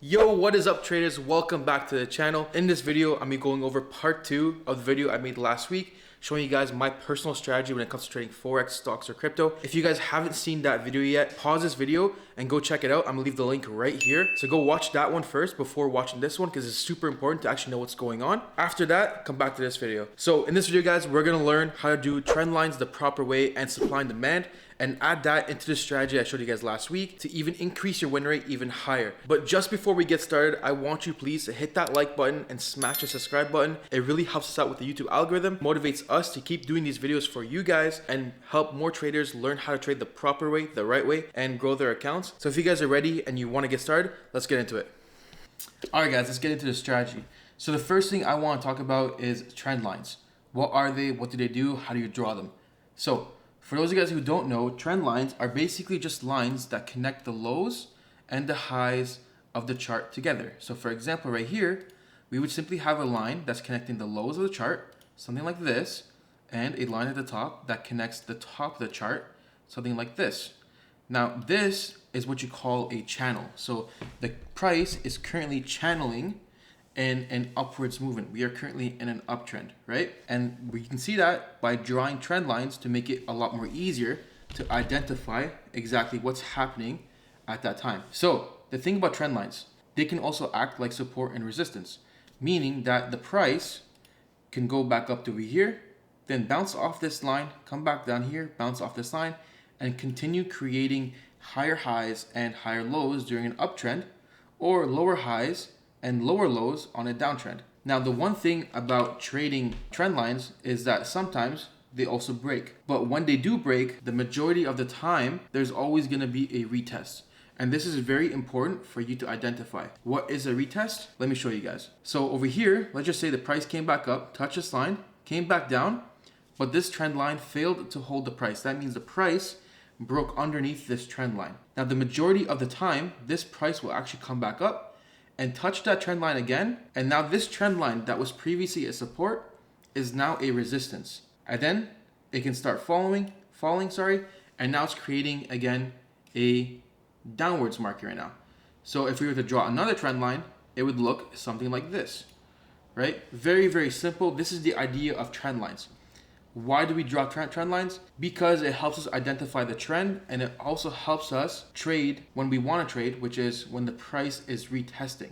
Yo, what is up traders? Welcome back to the channel. In this video, I'm going over part 2 of the video I made last week, showing you guys my personal strategy when it comes to trading Forex, stocks, or crypto. If you guys haven't seen that video yet, pause this video and go check it out. I'm gonna leave the link right here. So go watch that one first before watching this one because it's super important to actually know what's going on. After that, come back to this video. So in this video, guys, we're gonna learn how to do trend lines the proper way and supply and demand, and add that into the strategy I showed you guys last week to even increase your win rate even higher. But just before we get started, I want you please to hit that like button and smash the subscribe button. It really helps us out with the YouTube algorithm, motivates us to keep doing these videos for you guys and help more traders learn how to trade the proper way, the right way, and grow their accounts. So if you guys are ready and you want to get started, let's get into it. All right, guys, let's get into the strategy. So the first thing I want to talk about is trend lines. What are they? What do they do? How do you draw them? So for those of you guys who don't know, trend lines are basically just lines that connect the lows and the highs of the chart together. So for example, right here, we would simply have a line that's connecting the lows of the chart, something like this, and a line at the top that connects the top of the chart, something like this. Now, this is what you call a channel. So the price is currently channeling in an upwards movement. We are currently in an uptrend, right? And we can see that by drawing trend lines to make it a lot more easier to identify exactly what's happening at that time. So the thing about trend lines, they can also act like support and resistance, meaning that the price can go back up to over here, then bounce off this line, come back down here, bounce off this line, and continue creating higher highs and higher lows during an uptrend, or lower highs and lower lows on a downtrend. Now, the one thing about trading trend lines is that sometimes they also break. But when they do break, the majority of the time, there's always gonna be a retest. And this is very important for you to identify. What is a retest? Let me show you guys. So over here, let's just say the price came back up, touched this line, came back down, but this trend line failed to hold the price. That means the price broke underneath this trend line. Now, the majority of the time, this price will actually come back up and touch that trend line again. And now this trend line that was previously a support is now a resistance. And then it can start falling, and now it's creating again a downwards market right now. So if we were to draw another trend line, it would look something like this, right? Very, very simple. This is the idea of trend lines. Why do we draw trend lines? Because it helps us identify the trend, and it also helps us trade when we want to trade, which is when the price is retesting.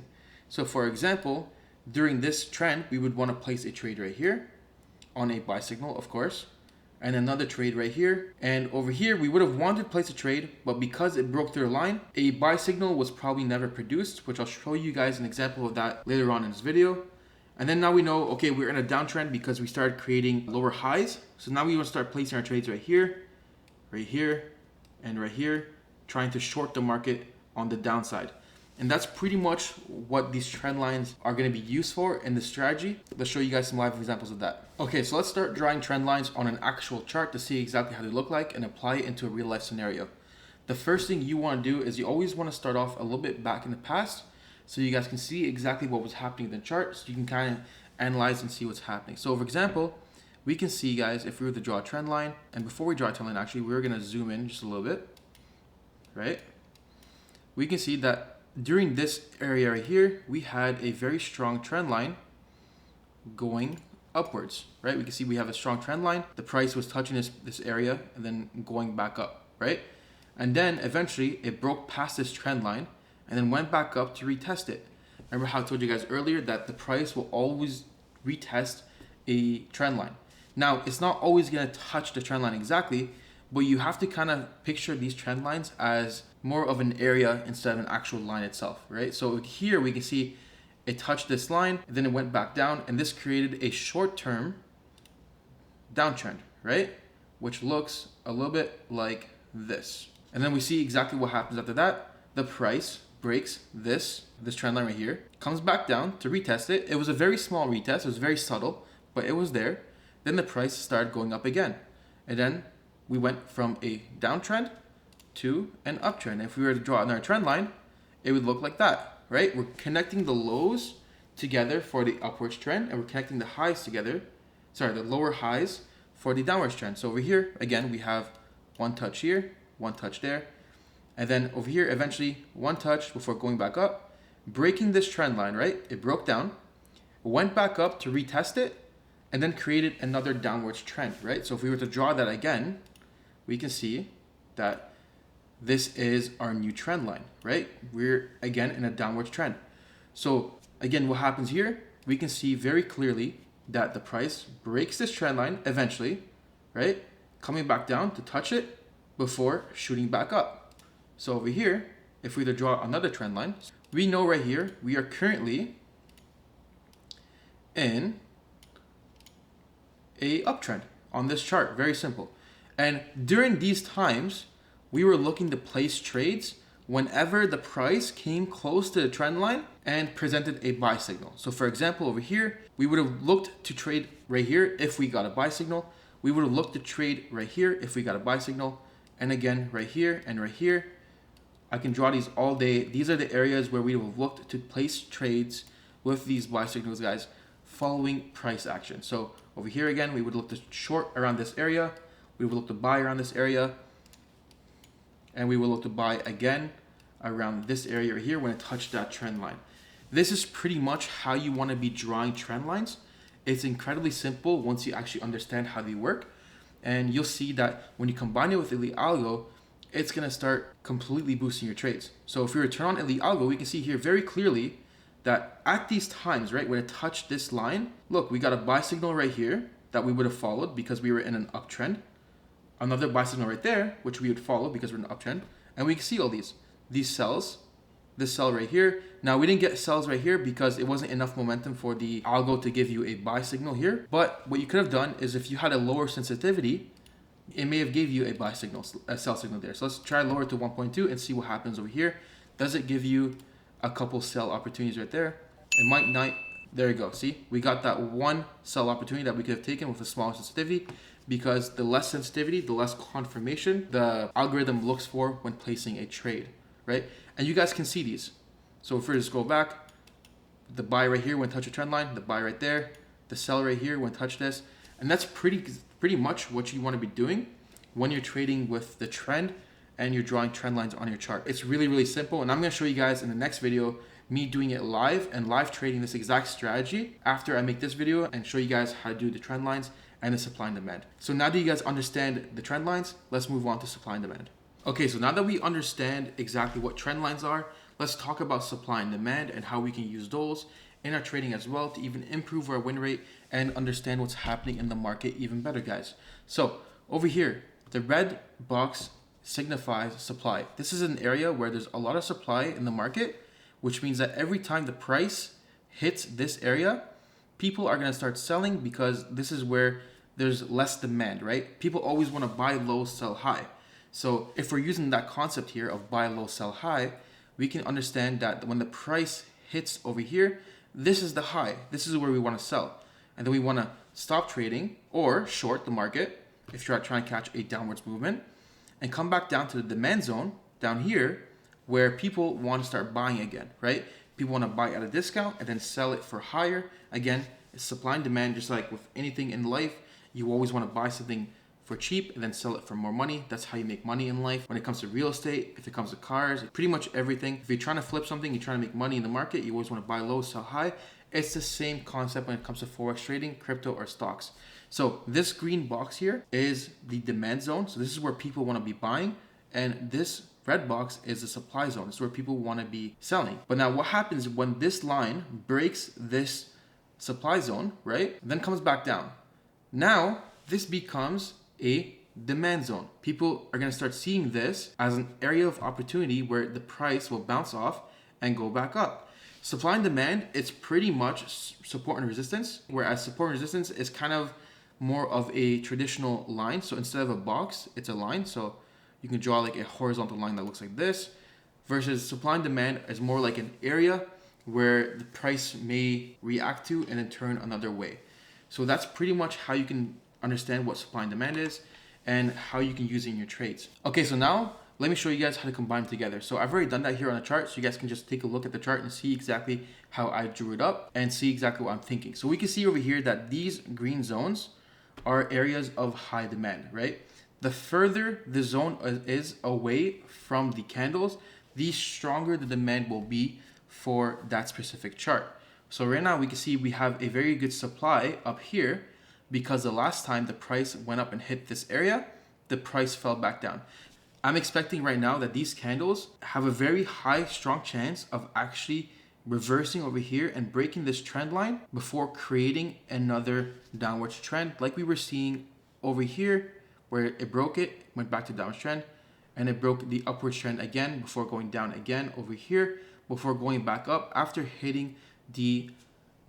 So for example, during this trend, we would want to place a trade right here on a buy signal, of course, and another trade right here. And over here, we would have wanted to place a trade, but because it broke through a line, a buy signal was probably never produced, which I'll show you guys an example of that later on in this video. And then now we know, okay, we're in a downtrend because we started creating lower highs. So now we want to start placing our trades right here, and right here, trying to short the market on the downside. And that's pretty much what these trend lines are going to be used for in the strategy. Let's show you guys some live examples of that. Okay, so let's start drawing trend lines on an actual chart to see exactly how they look like and apply it into a real life scenario. The first thing you want to do is you always want to start off a little bit back in the past, so you guys can see exactly what was happening in the chart, so you can kind of analyze and see what's happening. So for example, we can see, guys, if we were to draw a trend line, and before we draw a trend line, actually, we're going to zoom in just a little bit, right? We can see that during this area right here, we had a very strong trend line going upwards, right? We can see we have a strong trend line. The price was touching this area and then going back up, right? And then eventually it broke past this trend line and then went back up to retest it. Remember how I told you guys earlier that the price will always retest a trend line. Now, it's not always gonna touch the trend line exactly, but you have to kind of picture these trend lines as more of an area instead of an actual line itself, right? So here we can see it touched this line, and then it went back down, and this created a short-term downtrend, right? Which looks a little bit like this. And then we see exactly what happens after that. The price breaks this trend line right here, comes back down to retest it. It was a very small retest, it was very subtle, but it was there. Then the price started going up again. And then we went from a downtrend to an uptrend. If we were to draw another trend line, it would look like that, right? We're connecting the lows together for the upwards trend, and we're connecting the highs together, the lower highs for the downwards trend. So over here, again, we have one touch here, one touch there, and then over here, eventually one touch before going back up, breaking this trend line, right? It broke down, went back up to retest it, and then created another downwards trend, right? So if we were to draw that again, we can see that this is our new trend line, right? We're again in a downwards trend. So again, what happens here, we can see very clearly that the price breaks this trend line eventually, right? Coming back down to touch it before shooting back up. So over here, if we were to draw another trend line, we know right here, we are currently in a uptrend on this chart. Very simple. And during these times, we were looking to place trades whenever the price came close to the trend line and presented a buy signal. So for example, over here, we would have looked to trade right here if we got a buy signal. We would have looked to trade right here if we got a buy signal. And again, right here and right here. I can draw these all day. These are the areas where we would have looked to place trades with these buy signals, guys, following price action. So over here again, we would look to short around this area. We would look to buy around this area. And we will look to buy again around this area right here when it touched that trend line. This is pretty much how you want to be drawing trend lines. It's incredibly simple once you actually understand how they work. And you'll see that when you combine it with Elite Algo, it's going to start completely boosting your trades. So if we return on Elite Algo, we can see here very clearly that at these times, right, when it touched this line, look, we got a buy signal right here that we would have followed because we were in an uptrend. Another buy signal right there, which we would follow because we're in an uptrend. And we can see all these sells, this sell right here. Now we didn't get sells right here because it wasn't enough momentum for the algo to give you a buy signal here. But what you could have done is if you had a lower sensitivity, it may have gave you a buy signal, a sell signal there. So let's try lower it to 1.2 and see what happens over here. Does it give you a couple sell opportunities right there? It might not. There you go. See, we got that one sell opportunity that we could have taken with a smaller sensitivity, because the less sensitivity, the less confirmation the algorithm looks for when placing a trade, right? And you guys can see these. So if we just go back, the buy right here when touch a trend line, the buy right there, the sell right here when touch this, and that's pretty much what you want to be doing when you're trading with the trend and you're drawing trend lines on your chart. It's really, really simple, and I'm going to show you guys in the next video me doing it live and live trading this exact strategy after I make this video and show you guys how to do the trend lines and the supply and demand. So now that you guys understand the trend lines, let's move on to supply and demand. Okay, so now that we understand exactly what trend lines are, let's talk about supply and demand and how we can use those in our trading as well to even improve our win rate and understand what's happening in the market even better, guys. So over here, the red box signifies supply. This is an area where there's a lot of supply in the market, which means that every time the price hits this area, people are going to start selling because this is where there's less demand, right? People always want to buy low, sell high. So if we're using that concept here of buy low, sell high, we can understand that when the price hits over here, this is the high. This is where we want to sell. And then we want to stop trading or short the market if you're trying to catch a downwards movement and come back down to the demand zone down here where people want to start buying again, right? People want to buy at a discount and then sell it for higher. Again, it's supply and demand, just like with anything in life. You always want to buy something for cheap and then sell it for more money. That's how you make money in life. When it comes to real estate, if it comes to cars, pretty much everything. If you're trying to flip something, you're trying to make money in the market, you always want to buy low, sell high. It's the same concept when it comes to Forex trading, crypto, or stocks. So this green box here is the demand zone. So this is where people want to be buying. And this red box is the supply zone. This is where people want to be selling. But now what happens when this line breaks this supply zone, right? Then comes back down. Now this becomes a demand zone. People are going to start seeing this as an area of opportunity where the price will bounce off and go back up. Supply and demand, it's pretty much support and resistance, whereas support and resistance is kind of more of a traditional line. So instead of a box, it's a line. So you can draw like a horizontal line that looks like this, versus supply and demand is more like an area where the price may react to and then turn another way. So that's pretty much how you can understand what supply and demand is and how you can use it in your trades. Okay, so now let me show you guys how to combine them together. So I've already done that here on a chart, so you guys can just take a look at the chart and see exactly how I drew it up and see exactly what I'm thinking. So we can see over here that these green zones are areas of high demand, right? The further the zone is away from the candles, the stronger the demand will be for that specific chart. So right now we can see we have a very good supply up here because the last time the price went up and hit this area, the price fell back down. I'm expecting right now that these candles have a very high, strong chance of actually reversing over here and breaking this trend line before creating another downwards trend like we were seeing over here, where it broke it, went back to downward trend, and it broke the upward trend again before going down again over here, before going back up after hitting the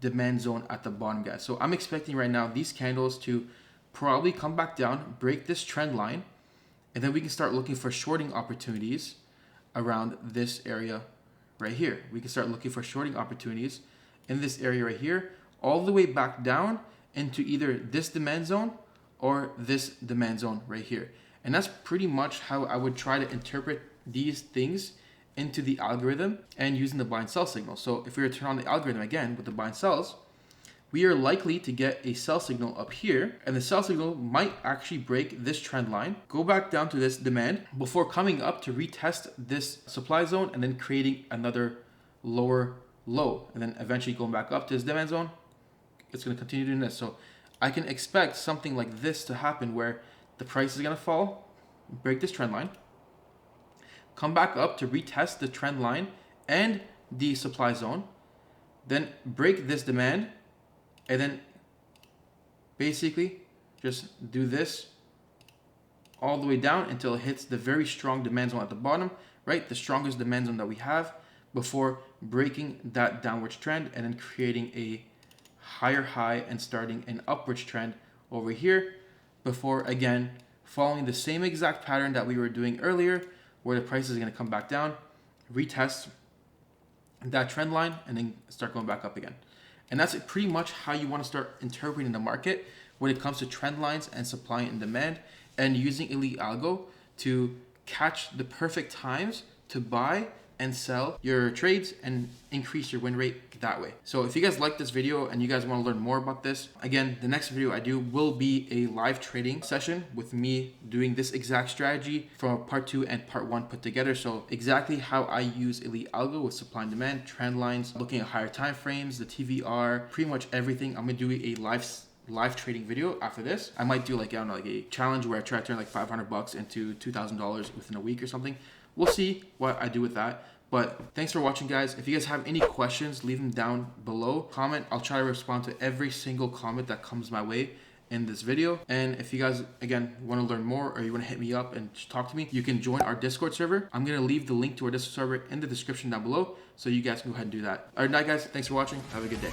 demand zone at the bottom, guys. So I'm expecting right now these candles to probably come back down, break this trend line, and then we can start looking for shorting opportunities around this area right here. We can start looking for shorting opportunities in this area right here, all the way back down into either this demand zone or this demand zone right here. And that's pretty much how I would try to interpret these things into the algorithm and using the buy and sell signal. So if we were to turn on the algorithm again with the buy and sells, we are likely to get a sell signal up here, and the sell signal might actually break this trend line, go back down to this demand before coming up to retest this supply zone and then creating another lower low, and then eventually going back up to this demand zone. It's going to continue doing this. So I can expect something like this to happen where the price is going to fall, break this trend line, come back up to retest the trend line and the supply zone, then break this demand, and then basically just do this all the way down until it hits the very strong demand zone at the bottom, right? The strongest demand zone that we have, before breaking that downwards trend and then creating a higher high and starting an upwards trend over here, before again following the same exact pattern that we were doing earlier, where the price is going to come back down, retest that trend line, and then start going back up again. And that's pretty much how you want to start interpreting the market when it comes to trend lines and supply and demand, and using Elite Algo to catch the perfect times to buy and sell your trades and increase your win rate that way. So if you guys like this video and you guys want to learn more about this, again, the next video I do will be a live trading session with me doing this exact strategy from part 2 and part 1 put together. So exactly how I use Elite Algo with supply and demand, trend lines, looking at higher time frames, the TVR, pretty much everything. I'm gonna do a live trading video after this. I might do like, I don't know, like a challenge where I try to turn like $500 into $2,000 within a week or something. We'll see what I do with that. But thanks for watching, guys. If you guys have any questions, leave them down below. Comment. I'll try to respond to every single comment that comes my way in this video. And if you guys, again, want to learn more or you want to hit me up and just talk to me, you can join our Discord server. I'm going to leave the link to our Discord server in the description down below, so you guys can go ahead and do that. All right, guys. Thanks for watching. Have a good day.